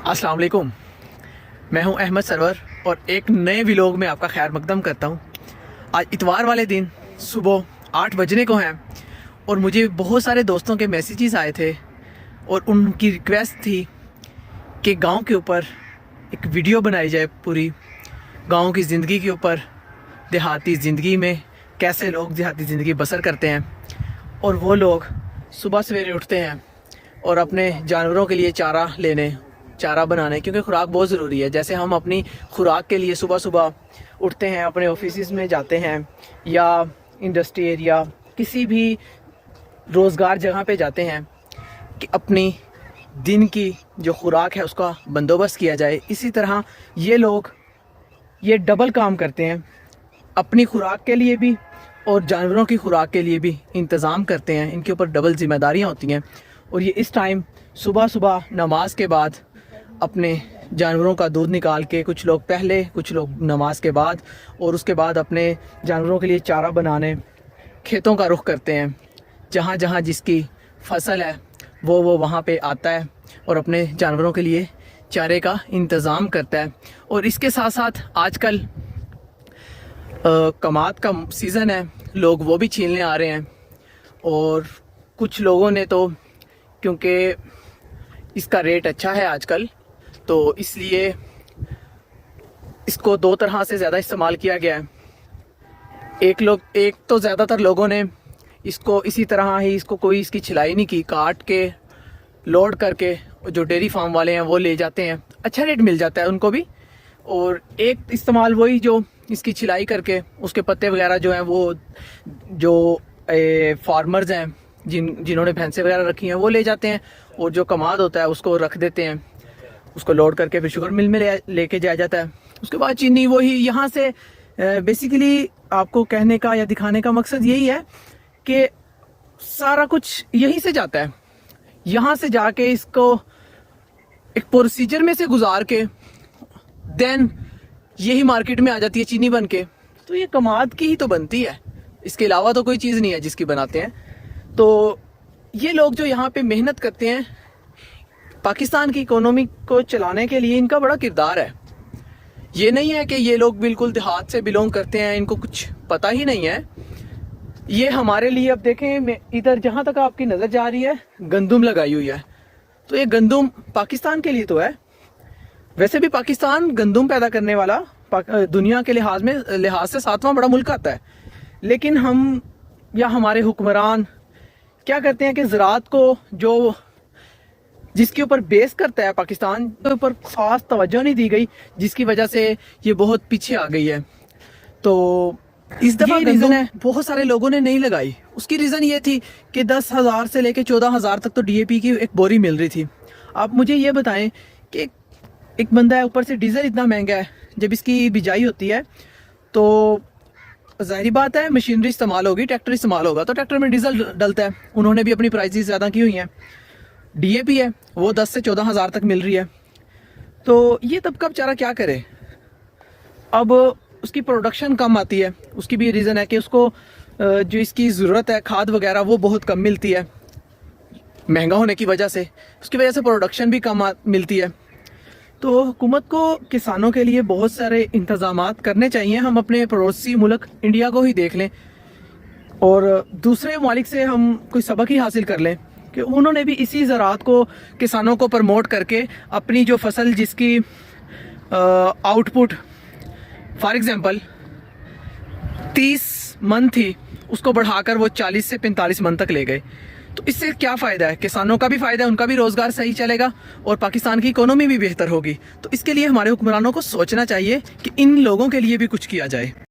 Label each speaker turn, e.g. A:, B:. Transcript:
A: अस्सलाम वालेकुम, मैं हूं अहमद सरवर और एक नए व्लॉग में आपका खैर मकदम करता हूं। आज इतवार वाले दिन सुबह 8 बजने को हैं और मुझे बहुत सारे दोस्तों के मैसेजेस आए थे और उनकी रिक्वेस्ट थी कि गांव के ऊपर एक वीडियो बनाई जाए, पूरी गांव की ज़िंदगी के ऊपर, देहाती ज़िंदगी में कैसे लोग देहाती ज़िंदगी बसर करते हैं। और वो लोग सुबह सवेरे उठते हैं और अपने जानवरों के लिए चारा बनाने, क्योंकि खुराक बहुत ज़रूरी है। जैसे हम अपनी खुराक के लिए सुबह सुबह उठते हैं, अपने ऑफिस में जाते हैं या इंडस्ट्री एरिया किसी भी रोज़गार जगह पे जाते हैं कि अपनी दिन की जो खुराक है उसका बंदोबस्त किया जाए। इसी तरह ये लोग ये डबल काम करते हैं, अपनी खुराक के लिए भी और जानवरों की खुराक के लिए भी इंतज़ाम करते हैं। इनके ऊपर डबल ज़िम्मेदारियाँ होती हैं और ये इस टाइम सुबह सुबह नमाज के बाद अपने जानवरों का दूध निकाल के, कुछ लोग पहले कुछ लोग नमाज के बाद, और उसके बाद अपने जानवरों के लिए चारा बनाने खेतों का रुख करते हैं। जहाँ जहाँ जिसकी फसल है वो वहाँ पे आता है और अपने जानवरों के लिए चारे का इंतज़ाम करता है। और इसके साथ साथ आजकल कमाद का सीज़न है, लोग वो भी छीलने आ रहे हैं। और कुछ लोगों ने तो, क्योंकि इसका रेट अच्छा है आजकल, तो इसलिए इसको दो तरह से ज़्यादा इस्तेमाल किया गया है। एक तो ज़्यादातर लोगों ने इसको इसी तरह ही, इसको कोई इसकी छिलाई नहीं की, काट के लोड करके जो डेयरी फार्म वाले हैं वो ले जाते हैं, अच्छा रेट मिल जाता है उनको भी। और एक इस्तेमाल वही जो इसकी छिलाई करके उसके पत्ते वगैरह जो हैं वो जो फार्मर्स हैं जिन्होंने भैंसें वगैरह रखी हैं वो ले जाते हैं, और जो कमाद होता है उसको रख देते हैं, उसको लोड करके फिर शुगर मिल में लेके जाया जाता है। उसके बाद चीनी वही यहाँ से बेसिकली आपको कहने का या दिखाने का मकसद यही है कि सारा कुछ यहीं से जाता है। यहाँ से जाके इसको एक प्रोसीजर में से गुजार के देन यही मार्केट में आ जाती है चीनी बन के। तो ये कमाद की ही तो बनती है, इसके अलावा तो कोई चीज़ नहीं है जिसकी बनाते हैं। तो ये लोग जो यहाँ पे मेहनत करते हैं, पाकिस्तान की इकोनॉमी को चलाने के लिए इनका बड़ा किरदार है। ये नहीं है कि ये लोग बिल्कुल देहात से बिलोंग करते हैं, इनको कुछ पता ही नहीं है। ये हमारे लिए, अब देखें इधर जहाँ तक आपकी नज़र जा रही है गंदम लगाई हुई है, तो ये गंदम पाकिस्तान के लिए तो है। वैसे भी पाकिस्तान गंदम पैदा करने वाला दुनिया के लिहाज से 7वां बड़ा मुल्क आता है। लेकिन हम या हमारे हुक्मरान क्या करते हैं कि ज़राअत को जो जिसके ऊपर बेस करता है पाकिस्तान, के ऊपर खास तवज्जो नहीं दी गई, जिसकी वजह से ये बहुत पीछे आ गई है। तो इस दफ़ा रीज़न है बहुत सारे लोगों ने नहीं लगाई। उसकी रीज़न ये थी कि 10,000 से लेके 14,000 तक तो DAP की एक बोरी मिल रही थी। आप मुझे ये बताएं कि एक बंदा है, ऊपर से डीजल इतना महंगा है, जब इसकी बिजाई होती है तो ज़ाहिर बात है मशीनरी इस्तेमाल होगी, ट्रैक्टर इस्तेमाल होगा, तो ट्रैक्टर में डीजल डलता है। उन्होंने भी अपनी प्राइसेस ज़्यादा की हुई हैं। DAP है वो 10 से 14,000 तक मिल रही है। तो ये तबका बेचारा क्या करे, अब उसकी प्रोडक्शन कम आती है। उसकी भी रीज़न है कि उसको जो इसकी ज़रूरत है खाद वगैरह वो बहुत कम मिलती है, महंगा होने की वजह से। उसकी वजह से प्रोडक्शन भी कम मिलती है। तो हुकूमत को किसानों के लिए बहुत सारे इंतज़ामात करने चाहिए। हम अपने पड़ोसी मुल्क इंडिया को ही देख लें और दूसरे ममालिक से हम कोई सबक ही हासिल कर लें कि उन्होंने भी इसी ज़राअत को, किसानों को प्रमोट करके अपनी जो फसल जिसकी आउटपुट फॉर एग्ज़ाम्पल 30 मन थी, उसको बढ़ाकर वो 40 से 45 मन तक ले गए। तो इससे क्या फ़ायदा है, किसानों का भी फ़ायदा है, उनका भी रोज़गार सही चलेगा और पाकिस्तान की इकोनॉमी भी बेहतर होगी। तो इसके लिए हमारे हुक्मरानों को सोचना चाहिए कि इन लोगों के लिए भी कुछ किया जाए।